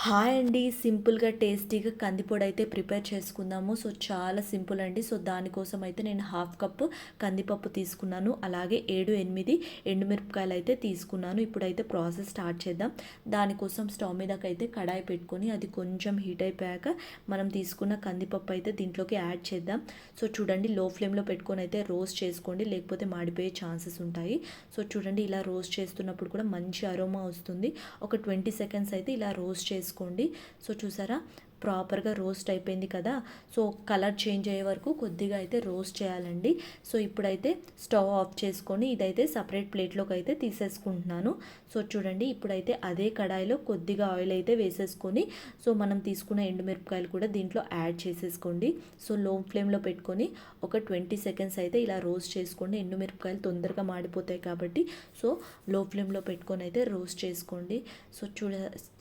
Hi అండి. సింపుల్‌గా, టేస్టీగా కందిపొడి అయితే ప్రిపేర్ చేసుకుందాము. సో, చాలా సింపుల్ అండి. సో, దానికోసం అయితే నేను హాఫ్ కప్పు కందిపప్పు తీసుకున్నాను. అలాగే 7, 8 ఎండుమిరపకాయలు అయితే తీసుకున్నాను. ఇప్పుడైతే ప్రాసెస్ స్టార్ట్ చేద్దాం. దానికోసం స్టవ్ మీదకైతే కడాయి పెట్టుకొని అది కొంచెం హీట్ అయిపోయాక మనం తీసుకున్న కందిపప్పు అయితే దీంట్లోకి యాడ్ చేద్దాం. సో, చూడండి లో ఫ్లేమ్‌లో పెట్టుకొని అయితే రోస్ట్ చేసుకోండి. లేకపోతే మాడిపోయే ఛాన్సెస్ ఉంటాయి. సో, చూడండి ఇలా రోస్ట్ చేస్తున్నప్పుడు కూడా మంచి అరోమా వస్తుంది. ఒక 20 సెకండ్స్ అయితే ఇలా రోస్ట్ చేసుకోండి. సో, చూసారా ప్రాపర్గా రోస్ట్ అయిపోయింది కదా. సో, కలర్ చేంజ్ అయ్యే వరకు కొద్దిగా అయితే రోస్ట్ చేయాలండి. సో, ఇప్పుడైతే స్టవ్ ఆఫ్ చేసుకొని ఇదైతే సపరేట్ ప్లేట్లోకి అయితే తీసేసుకుంటున్నాను. సో, చూడండి ఇప్పుడైతే అదే కడాయిలో కొద్దిగా ఆయిల్ అయితే వేసేసుకొని సో, మనం తీసుకున్న ఎండుమిరపకాయలు కూడా దీంట్లో యాడ్ చేసేసుకోండి. సో, లో ఫ్లేమ్లో పెట్టుకొని ఒక 20 సెకండ్స్ అయితే ఇలా రోస్ట్ చేసుకోండి. ఎండుమిరపకాయలు తొందరగా మాడిపోతాయి కాబట్టి సో, లో ఫ్లేమ్లో పెట్టుకొని అయితే రోస్ట్ చేసుకోండి. సో,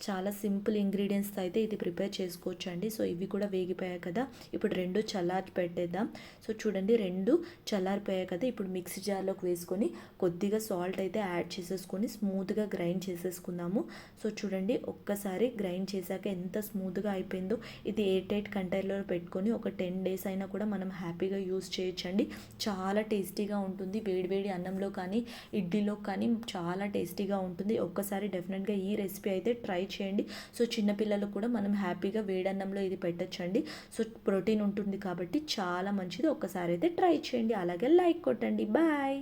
చాలా సింపుల్ ఇంగ్రీడియంట్స్తో అయితే ఇది ప్రిపేర్ చేసుకోవచ్చు అండి. సో, ఇవి కూడా వేగిపోయాయి కదా. ఇప్పుడు రెండు చల్లారి పెట్టేద్దాం. సో, చూడండి రెండు చల్లారిపోయాయి కదా. ఇప్పుడు మిక్సీ జార్లోకి వేసుకొని కొద్దిగా సాల్ట్ అయితే యాడ్ చేసేసుకొని స్మూత్గా గ్రైండ్ చేసేసుకుందాము. సో, చూడండి ఒక్కసారి గ్రైండ్ చేశాక ఎంత స్మూత్గా అయిపోయిందో. ఇది ఎయిర్ టైట్ కంటైనర్లో పెట్టుకొని ఒక 10 డేస్ అయినా కూడా మనం హ్యాపీగా యూస్ చేయొచ్చండి. చాలా టేస్టీగా ఉంటుంది. వేడివేడి అన్నంలో కానీ ఇడ్లీలో కానీ చాలా టేస్టీగా ఉంటుంది. ఒక్కసారి డెఫినెట్గా ఈ రెసిపీ అయితే ట్రై చేయండి. సో, చిన్నపిల్లలకు కూడా మనం హ్యాపీగా వేడన్నంలో ఇది పెట్టచ్చండి. సో, ప్రోటీన్ ఉంటుంది కాబట్టి చాలా మంచిది. ఒక్కసారి అయితే ట్రై చేయండి. అలాగే లైక్ కొట్టండి. బాయ్.